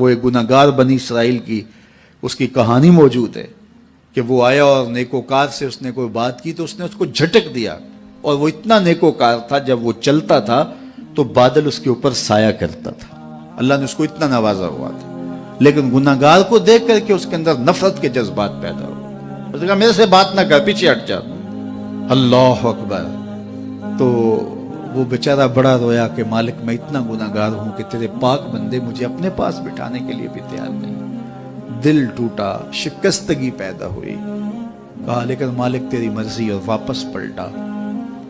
وہ ایک گناہگار بنی اسرائیل کی اس کی کہانی موجود ہے کہ وہ آیا اور نیکوکار سے اس نے کوئی بات کی تو اس نے اس کو جھٹک دیا، اور وہ اتنا نیکوکار تھا جب وہ چلتا تھا تو بادل اس کے اوپر سایہ کرتا تھا، اللہ نے اس کو اتنا نوازا ہوا تھا، لیکن گناہگار کو دیکھ کر کے اس کے اندر نفرت کے جذبات پیدا ہوئے، اس نے کہا میرے سے بات نہ کر، پیچھے ہٹ جا، اللہ اکبر۔ تو وہ بیچارہ بڑا رویا کہ مالک میں اتنا گناہگار ہوں کہ تیرے پاک بندے مجھے اپنے پاس بٹھانے کے لیے بھی تیار نہیں۔ دل ٹوٹا، شکستگی پیدا ہوئی، کہا لیکن مالک تیری مرضی، اور واپس پلٹا۔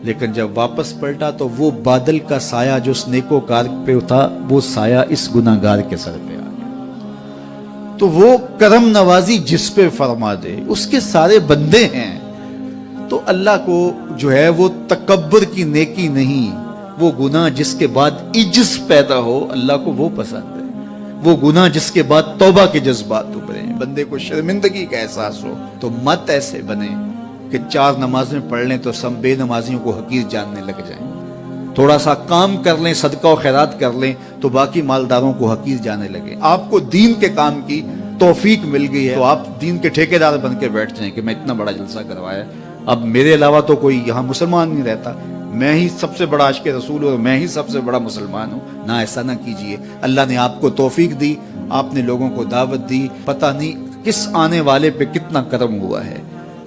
لیکن جب واپس پلٹا تو وہ بادل کا سایہ جو اس نیکوکار پہ تھا وہ سایہ اس گناہگار کے سر پہ آ گیا۔ تو وہ کرم نوازی جس پہ فرما دے، اس کے سارے بندے ہیں، تو اللہ کو جو ہے وہ تکبر کی نیکی نہیں، وہ گناہ جس کے بعد عجز پیدا ہو اللہ کو وہ پسند ہے، وہ گناہ جس کے بعد توبہ کے جذبات ابھرے، بندے کو شرمندگی کا احساس ہو۔ تو مت ایسے بنے کہ 4 نمازیں پڑھ لیں تو سب بے نمازیوں کو حقیر جاننے لگ جائیں، تھوڑا سا کام کر لیں، صدقہ و خیرات کر لیں تو باقی مالداروں کو حقیر جانے لگے۔ آپ کو دین کے کام کی توفیق مل گئی ہے تو آپ دین کے ٹھیکیدار بن کے بیٹھ جائیں کہ میں اتنا بڑا جلسہ کروایا، اب میرے علاوہ تو کوئی یہاں مسلمان نہیں رہتا، میں ہی سب سے بڑا عاشق رسول ہوں اور میں ہی سب سے بڑا مسلمان ہوں۔ نہ، ایسا نہ کیجئے، اللہ نے آپ کو توفیق دی، آپ نے لوگوں کو دعوت دی، پتہ نہیں کس آنے والے پہ کتنا کرم ہوا ہے،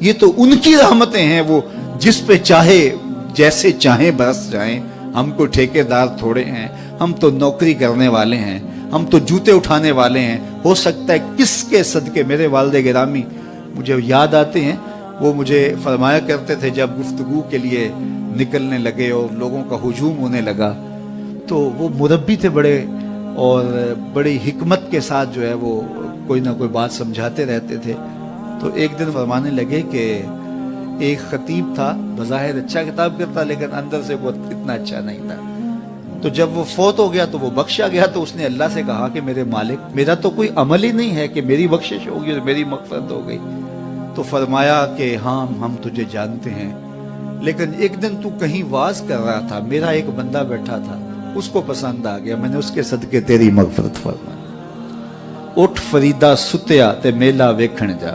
یہ تو ان کی رحمتیں ہیں، وہ جس پہ چاہے جیسے چاہیں برس جائیں۔ ہم کو ٹھیکیدار تھوڑے ہیں، ہم تو نوکری کرنے والے ہیں، ہم تو جوتے اٹھانے والے ہیں، ہو سکتا ہے کس کے صدقے۔ میرے والد گرامی مجھے یاد آتے ہیں، وہ مجھے فرمایا کرتے تھے جب گفتگو کے لیے نکلنے لگے اور لوگوں کا ہجوم ہونے لگا تو وہ مربی تھے بڑے، اور بڑی حکمت کے ساتھ جو ہے وہ کوئی نہ کوئی بات سمجھاتے رہتے تھے۔ تو ایک دن فرمانے لگے کہ ایک خطیب تھا، بظاہر اچھا کتاب کرتا لیکن اندر سے وہ اتنا اچھا نہیں تھا، تو جب وہ فوت ہو گیا تو وہ بخشا گیا، تو اس نے اللہ سے کہا کہ میرے مالک میرا تو کوئی عمل ہی نہیں ہے کہ میری بخشش ہوگی اور میری مغفرت ہو گئی۔ تو فرمایا کہ ہاں ہم تجھے جانتے ہیں، لیکن ایک دن تو کہیں واز کر رہا تھا، میرا ایک بندہ بیٹھا تھا، اس کو پسند آ گیا، میں نے اس کے صدقے تیری مغفرت فرمائی۔ اٹھ فریدا ستیا تے میلا ویکھن جا،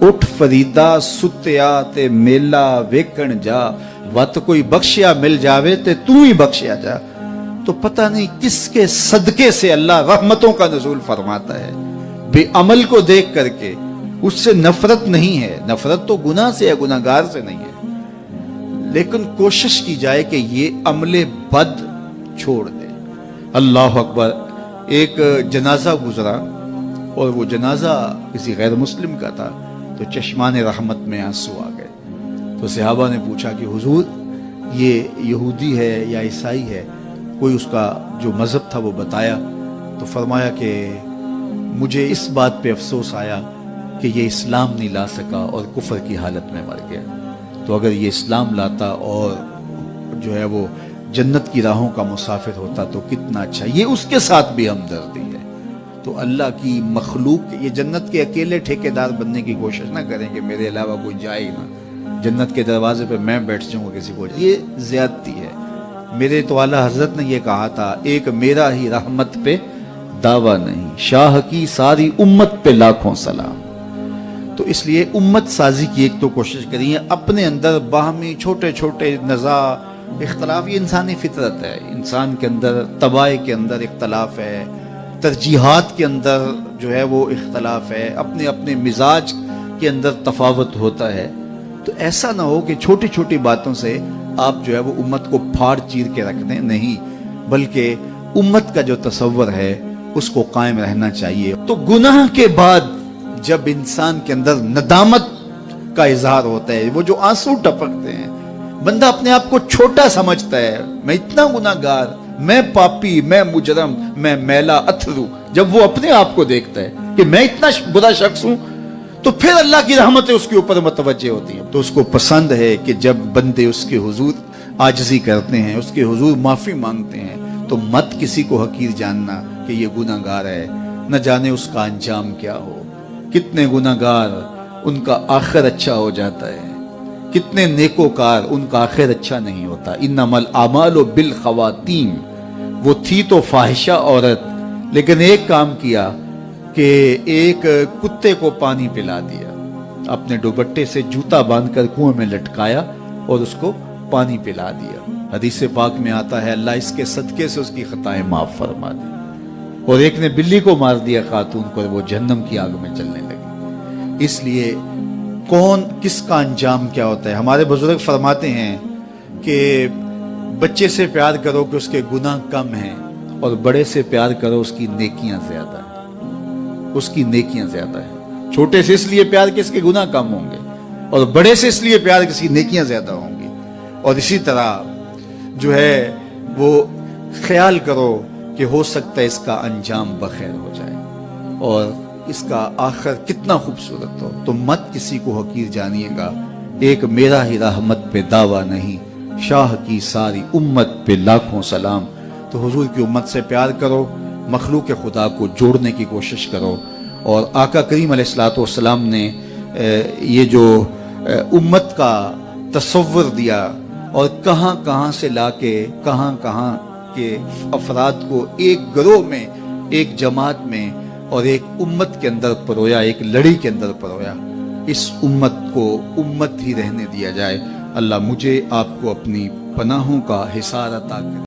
اٹھ فریدا ستیا تے میلا ویکھن جا، وت کوئی بخشیا مل جاوے تے تو ہی بخشیا جا۔ تو پتہ نہیں کس کے صدقے سے اللہ رحمتوں کا نزول فرماتا ہے، بے عمل کو دیکھ کر کے اس سے نفرت نہیں ہے، نفرت تو گناہ سے ہے، گناہگار سے نہیں ہے، لیکن کوشش کی جائے کہ یہ عمل بد چھوڑ دے۔ اللہ اکبر۔ ایک جنازہ گزرا اور وہ جنازہ کسی غیر مسلم کا تھا، تو چشمان رحمت میں آنسو آ گئے، تو صحابہ نے پوچھا کہ حضور یہ یہودی ہے یا عیسائی ہے، کوئی اس کا جو مذہب تھا وہ بتایا، تو فرمایا کہ مجھے اس بات پہ افسوس آیا کہ یہ اسلام نہیں لا سکا اور کفر کی حالت میں مر گیا، تو اگر یہ اسلام لاتا اور جو ہے وہ جنت کی راہوں کا مسافر ہوتا تو کتنا اچھا۔ یہ اس کے ساتھ بھی ہمدردی ہے۔ تو اللہ کی مخلوق، یہ جنت کے اکیلے ٹھیکیدار بننے کی کوشش نہ کریں کہ میرے علاوہ کوئی جائے ہی نہ، جنت کے دروازے پہ میں بیٹھ جاؤں گا کسی کو، یہ زیادتی ہے۔ میرے تو اعلیٰ حضرت نے یہ کہا تھا، ایک میرا ہی رحمت پہ دعویٰ نہیں، شاہ کی ساری امت پہ لاکھوں سلام۔ تو اس لیے امت سازی کی ایک تو کوشش کریے، اپنے اندر باہمی چھوٹے چھوٹے نزاع اختلاف، یہ انسانی فطرت ہے، انسان کے اندر طباع کے اندر اختلاف ہے، ترجیحات کے اندر جو ہے وہ اختلاف ہے، اپنے اپنے مزاج کے اندر تفاوت ہوتا ہے۔ تو ایسا نہ ہو کہ چھوٹی چھوٹی باتوں سے آپ جو ہے وہ امت کو پھاڑ چیر کے رکھ دیں، نہیں، بلکہ امت کا جو تصور ہے اس کو قائم رہنا چاہیے۔ تو گناہ کے بعد جب انسان کے اندر ندامت کا اظہار ہوتا ہے، وہ جو آنسو ٹپکتے ہیں، بندہ اپنے آپ کو چھوٹا سمجھتا ہے، میں اتنا گناہگار، میں پاپی، میں مجرم، میں میلا اتھرو، جب وہ اپنے آپ کو دیکھتا ہے کہ میں اتنا برا شخص ہوں، تو پھر اللہ کی رحمتیں اس کے اوپر متوجہ ہوتی ہیں۔ تو اس کو پسند ہے کہ جب بندے اس کے حضور عاجزی کرتے ہیں، اس کے حضور معافی مانگتے ہیں، تو مت کسی کو حقیر جاننا کہ یہ گناہگار ہے، نہ جانے اس کا انجام کیا ہو۔ کتنے گناہگار ان کا آخر اچھا ہو جاتا ہے، کتنے نیکوکار ان کا آخر اچھا نہیں ہوتا۔ انما الاعمال بالخواتیم، وہ تھی تو فاحشہ عورت لیکن ایک کام کیا کہ ایک کتے کو پانی پلا دیا، اپنے دوپٹے سے جوتا باندھ کر کنویں میں لٹکایا اور اس کو پانی پلا دیا۔ حدیث پاک میں آتا ہے اللہ اس کے صدقے سے اس کی خطائیں معاف فرما دی۔ اور ایک نے بلی کو مار دیا خاتون کو، اور وہ جہنم کی آگ میں جلنے لگی۔ اس لیے کون کس کا انجام کیا ہوتا ہے؟ ہمارے بزرگ فرماتے ہیں کہ بچے سے پیار کرو کہ اس کے گناہ کم ہیں، اور بڑے سے پیار کرو اس کی نیکیاں زیادہ ہیں، اس کی نیکیاں زیادہ ہیں۔ چھوٹے سے اس لیے پیار کہ اس کے گناہ کم ہوں گے، اور بڑے سے اس لیے پیار کہ اس کی نیکیاں زیادہ ہوں گی۔ اور اسی طرح جو ہے وہ خیال کرو کہ ہو سکتا ہے اس کا انجام بخیر ہو جائے اور اس کا آخر کتنا خوبصورت ہو، تو مت کسی کو حقیر جانیے گا۔ ایک میرا ہی رحمت پہ دعویٰ نہیں، شاہ کی ساری امت پہ لاکھوں سلام۔ تو حضور کی امت سے پیار کرو، مخلوق خدا کو جوڑنے کی کوشش کرو، اور آقا کریم علیہ الصلوۃ والسلام نے یہ جو امت کا تصور دیا اور کہاں کہاں سے لا کے کہاں کہاں کے افراد کو ایک گروہ میں، ایک جماعت میں اور ایک امت کے اندر پرویا، ایک لڑی کے اندر پرویا، اس امت کو امت ہی رہنے دیا جائے۔ اللہ مجھے آپ کو اپنی پناہوں کا حصار عطا کرے۔